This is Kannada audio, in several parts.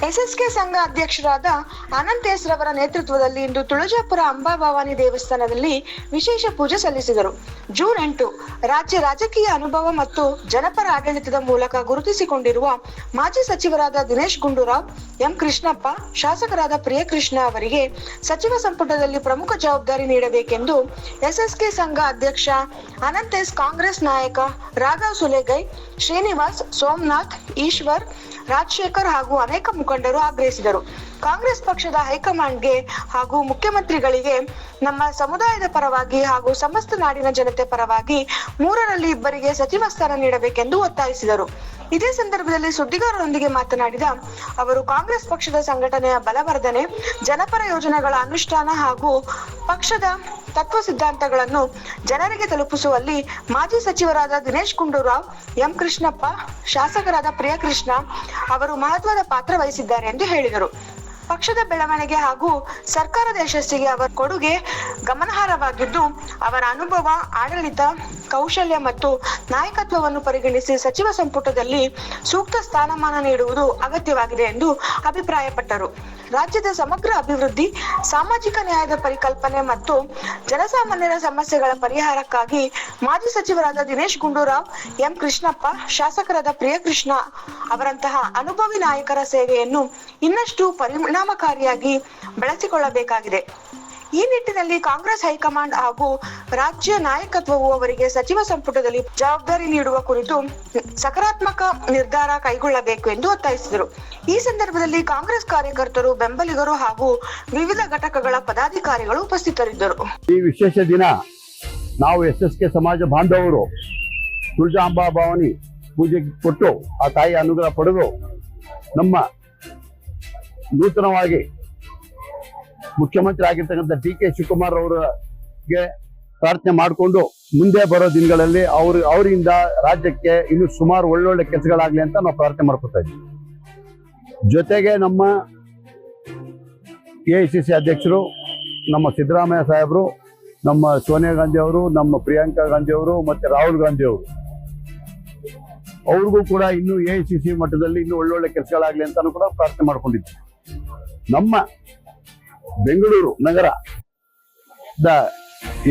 ಎಸ್ಎಸ್ಕೆ ಸಂಘ ಅಧ್ಯಕ್ಷರಾದ ಅನಂತ್ ಎಸ್ ರವರ ನೇತೃತ್ವದಲ್ಲಿ ಇಂದು ತುಳಜಾಪುರ ಅಂಬಾಭವಾನಿ ದೇವಸ್ಥಾನದಲ್ಲಿ ವಿಶೇಷ ಪೂಜೆ ಸಲ್ಲಿಸಿದರು. ಜೂನ್ 8 ರಾಜ್ಯ ರಾಜಕೀಯ ಅನುಭವ ಮತ್ತು ಜನಪರ ಆಡಳಿತದ ಮೂಲಕ ಗುರುತಿಸಿಕೊಂಡಿರುವ ಮಾಜಿ ಸಚಿವರಾದ ದಿನೇಶ್ ಗುಂಡೂರಾವ್, ಎಂ ಕೃಷ್ಣಪ್ಪ, ಶಾಸಕರಾದ ಪ್ರಿಯಕೃಷ್ಣ ಅವರಿಗೆ ಸಚಿವ ಸಂಪುಟದಲ್ಲಿ ಪ್ರಮುಖ ಜವಾಬ್ದಾರಿ ನೀಡಬೇಕೆಂದು ಎಸ್ಎಸ್ಕೆ ಸಂಘ ಅಧ್ಯಕ್ಷ ಅನಂತ್ ಎಸ್, ಕಾಂಗ್ರೆಸ್ ನಾಯಕ ರಾಘವ್ ಸುಲೇಗೈ, ಶ್ರೀನಿವಾಸ್, ಸೋಮನಾಥ್, ಈಶ್ವರ್, ರಾಜಶೇಖರ್ ಹಾಗೂ ಅನೇಕ ಮುಖಂಡರು ಆಗ್ರಹಿಸಿದರು. ಕಾಂಗ್ರೆಸ್ ಪಕ್ಷದ ಹೈಕಮಾಂಡ್ಗೆ ಹಾಗೂ ಮುಖ್ಯಮಂತ್ರಿಗಳಿಗೆ ನಮ್ಮ ಸಮುದಾಯದ ಪರವಾಗಿ ಹಾಗೂ ಸಮಸ್ತ ನಾಡಿನ ಜನತೆ ಪರವಾಗಿ 3ರಲ್ಲಿ 2 ಸಚಿವ ಸ್ಥಾನ ನೀಡಬೇಕೆಂದು ಒತ್ತಾಯಿಸಿದರು. ಇದೇ ಸಂದರ್ಭದಲ್ಲಿ ಸುದ್ದಿಗಾರರೊಂದಿಗೆ ಮಾತನಾಡಿದ ಅವರು, ಕಾಂಗ್ರೆಸ್ ಪಕ್ಷದ ಸಂಘಟನೆಯ ಬಲವರ್ಧನೆ, ಜನಪರ ಯೋಜನೆಗಳ ಅನುಷ್ಠಾನ ಹಾಗೂ ಪಕ್ಷದ ತತ್ವ ಸಿದ್ಧಾಂತಗಳನ್ನು ಜನರಿಗೆ ತಲುಪಿಸುವಲ್ಲಿ ಮಾಜಿ ಸಚಿವರಾದ ದಿನೇಶ್ ಗುಂಡೂರಾವ್, ಎಂ ಕೃಷ್ಣಪ್ಪ, ಶಾಸಕರಾದ ಪ್ರಿಯಕೃಷ್ಣ ಅವರು ಮಹತ್ವದ ಪಾತ್ರ ವಹಿಸಿದ್ದಾರೆ ಎಂದು ಹೇಳಿದರು. ಪಕ್ಷದ ಬೆಳವಣಿಗೆ ಹಾಗೂ ಸರ್ಕಾರದ ಯಶಸ್ಸಿಗೆ ಅವರ ಕೊಡುಗೆ ಗಮನಾರ್ಹವಾಗಿದ್ದು, ಅವರ ಅನುಭವ, ಆಡಳಿತ ಕೌಶಲ್ಯ ಮತ್ತು ನಾಯಕತ್ವವನ್ನು ಪರಿಗಣಿಸಿ ಸಚಿವ ಸಂಪುಟದಲ್ಲಿ ಸೂಕ್ತ ಸ್ಥಾನಮಾನ ನೀಡುವುದು ಅಗತ್ಯವಾಗಿದೆ ಎಂದು ಅಭಿಪ್ರಾಯಪಟ್ಟರು. ರಾಜ್ಯದ ಸಮಗ್ರ ಅಭಿವೃದ್ಧಿ, ಸಾಮಾಜಿಕ ನ್ಯಾಯದ ಪರಿಕಲ್ಪನೆ ಮತ್ತು ಜನಸಾಮಾನ್ಯರ ಸಮಸ್ಯೆಗಳ ಪರಿಹಾರಕ್ಕಾಗಿ ಮಾಜಿ ಸಚಿವರಾದ ದಿನೇಶ್ ಗುಂಡೂರಾವ್, ಎಂ ಕೃಷ್ಣಪ್ಪ, ಶಾಸಕರಾದ ಪ್ರಿಯಕೃಷ್ಣ ಅವರಂತಹ ಅನುಭವಿ ನಾಯಕರ ಸೇವೆಯನ್ನು ಇನ್ನಷ್ಟು ಪರಿಣಾಮಕಾರಿಯಾಗಿ ಬಳಸಿಕೊಳ್ಳಬೇಕಾಗಿದೆ. ಈ ನಿಟ್ಟಿನಲ್ಲಿ ಕಾಂಗ್ರೆಸ್ ಹೈಕಮಾಂಡ್ ಹಾಗೂ ರಾಜ್ಯ ನಾಯಕತ್ವವು ಅವರಿಗೆ ಸಚಿವ ಸಂಪುಟದಲ್ಲಿ ಜವಾಬ್ದಾರಿ ನೀಡುವ ಕುರಿತು ಸಕಾರಾತ್ಮಕ ನಿರ್ಧಾರ ಕೈಗೊಳ್ಳಬೇಕು ಎಂದು ಒತ್ತಾಯಿಸಿದರು. ಈ ಸಂದರ್ಭದಲ್ಲಿ ಕಾಂಗ್ರೆಸ್ ಕಾರ್ಯಕರ್ತರು, ಬೆಂಬಲಿಗರು ಹಾಗೂ ವಿವಿಧ ಘಟಕಗಳ ಪದಾಧಿಕಾರಿಗಳು ಉಪಸ್ಥಿತರಿದ್ದರು. ಈ ವಿಶೇಷ ದಿನ ನಾವು ಎಸ್ಎಸ್ಕೆ ಸಮಾಜ ಬಾಂಧವರು ತುಳಜಾಂಬಾ ಭವಾನಿ ಪೂಜೆಗೆ ಕೊಟ್ಟು ಆ ತಾಯಿ ಅನುಗ್ರಹ ಪಡೆದು ನಮ್ಮ ನೂತನವಾಗಿ ಮುಖ್ಯಮಂತ್ರಿ ಆಗಿರ್ತಕ್ಕಂಥ ಡಿ.ಕೆ. ಶಿವಕುಮಾರ್ ಅವರಿಗೆ ಪ್ರಾರ್ಥನೆ ಮಾಡಿಕೊಂಡು ಮುಂದೆ ಬರೋ ದಿನಗಳಲ್ಲಿ ಅವರಿಂದ ರಾಜ್ಯಕ್ಕೆ ಇನ್ನು ಸುಮಾರು ಒಳ್ಳೊಳ್ಳೆ ಕೆಲಸಗಳಾಗ್ಲಿ ಅಂತ ನಾವು ಪ್ರಾರ್ಥನೆ ಮಾಡ್ಕೊತಾ ಇದ್ದೀವಿ. ಜೊತೆಗೆ ನಮ್ಮ ಎಐಸಿಸಿ ಅಧ್ಯಕ್ಷರು, ನಮ್ಮ ಸಿದ್ದರಾಮಯ್ಯ ಸಾಹೇಬರು, ನಮ್ಮ ಸೋನಿಯಾ ಗಾಂಧಿ ಅವರು, ನಮ್ಮ ಪ್ರಿಯಾಂಕಾ ಗಾಂಧಿ ಅವರು ಮತ್ತೆ ರಾಹುಲ್ ಗಾಂಧಿ ಅವರು, ಅವ್ರಿಗೂ ಕೂಡ ಇನ್ನು ಎಐಸಿಸಿ ಮಟ್ಟದಲ್ಲಿ ಇನ್ನು ಒಳ್ಳೊಳ್ಳೆ ಕೆಲಸಗಳಾಗ್ಲಿ ಅಂತಾನು ಕೂಡ ಪ್ರಾರ್ಥನೆ ಮಾಡ್ಕೊಂಡಿದ್ದೀವಿ. ನಮ್ಮ ಬೆಂಗಳೂರು ನಗರದ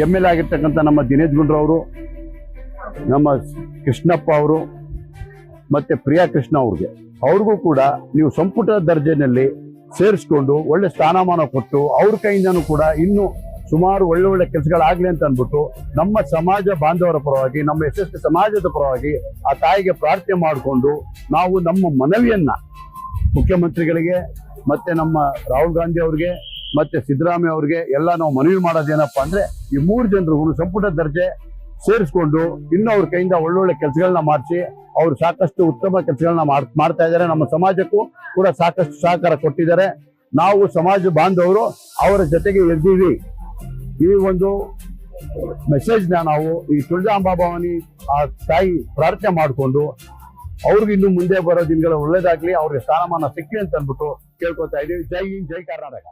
MLA ಆಗಿರ್ತಕ್ಕಂಥ ನಮ್ಮ ದಿನೇಶ್ ಗುಂಡೂರಾವ್ ಅವರು, ನಮ್ಮ ಕೃಷ್ಣಪ್ಪ ಅವರು ಮತ್ತೆ ಪ್ರಿಯಕೃಷ್ಣ ಅವ್ರಿಗೂ ಕೂಡ ನೀವು ಸಂಪುಟ ದರ್ಜೆಯಲ್ಲಿ ಸೇರಿಸ್ಕೊಂಡು ಒಳ್ಳೆ ಸ್ಥಾನಮಾನ ಕೊಟ್ಟು ಅವ್ರ ಕೈಯಿಂದನೂ ಕೂಡ ಇನ್ನು ಸುಮಾರು ಒಳ್ಳೊಳ್ಳೆ ಕೆಲಸಗಳಾಗ್ಲಿ ಅಂತ ಅಂದ್ಬಿಟ್ಟು ನಮ್ಮ ಸಮಾಜ ಬಾಂಧವರ ಪರವಾಗಿ, ನಮ್ಮ ಎಸ್ಎಸ್ಕೆ ಸಮಾಜದ ಪರವಾಗಿ ಆ ತಾಯಿಗೆ ಪ್ರಾರ್ಥನೆ ಮಾಡಿಕೊಂಡು ನಾವು ನಮ್ಮ ಮನವಿಯನ್ನ ಮುಖ್ಯಮಂತ್ರಿಗಳಿಗೆ ಮತ್ತೆ ನಮ್ಮ ರಾಹುಲ್ ಗಾಂಧಿ ಅವ್ರಿಗೆ ಮತ್ತೆ ಸಿದ್ದರಾಮಯ್ಯ ಅವ್ರಿಗೆ ಎಲ್ಲ ನಾವು ಮನವಿ ಮಾಡೋದೇನಪ್ಪ ಅಂದ್ರೆ ಈ 3 ಜನರಿಗೂ ಸಂಪುಟ ದರ್ಜೆ ಸೇರಿಸ್ಕೊಂಡು ಇನ್ನು ಅವ್ರ ಕೈಯಿಂದ ಒಳ್ಳೊಳ್ಳೆ ಕೆಲಸಗಳನ್ನ ಮಾಡಿಸಿ ಅವ್ರು ಸಾಕಷ್ಟು ಉತ್ತಮ ಕೆಲಸಗಳನ್ನ ಮಾಡ್ತಾ ಇದ್ದಾರೆ. ನಮ್ಮ ಸಮಾಜಕ್ಕೂ ಕೂಡ ಸಾಕಷ್ಟು ಸಹಕಾರ ಕೊಟ್ಟಿದ್ದಾರೆ. ನಾವು ಸಮಾಜ ಬಾಂಧವರು ಅವರ ಜೊತೆಗೆ ಇದ್ದೀವಿ. ಈ ಒಂದು ಮೆಸೇಜ್ನ ನಾವು ಈ ತುಳಜಾಂಬಾ ಭವಾನಿ ಆ ತಾಯಿ ಪ್ರಾರ್ಥನೆ ಮಾಡಿಕೊಂಡು ಅವ್ರಿಗೆ ಇನ್ನು ಮುಂದೆ ಬರೋ ದಿನಗಳ ಒಳ್ಳೇದಾಗ್ಲಿ, ಅವ್ರಿಗೆ ಸ್ಥಾನಮಾನ ಸಿಕ್ಲಿ ಅಂತ ಅಂದ್ಬಿಟ್ಟು ಕೇಳ್ಕೊತಾ ಇದೀವಿ. ಜೈ ಹಿಂದ್, ಜೈ ಕರ್ನಾಟಕ.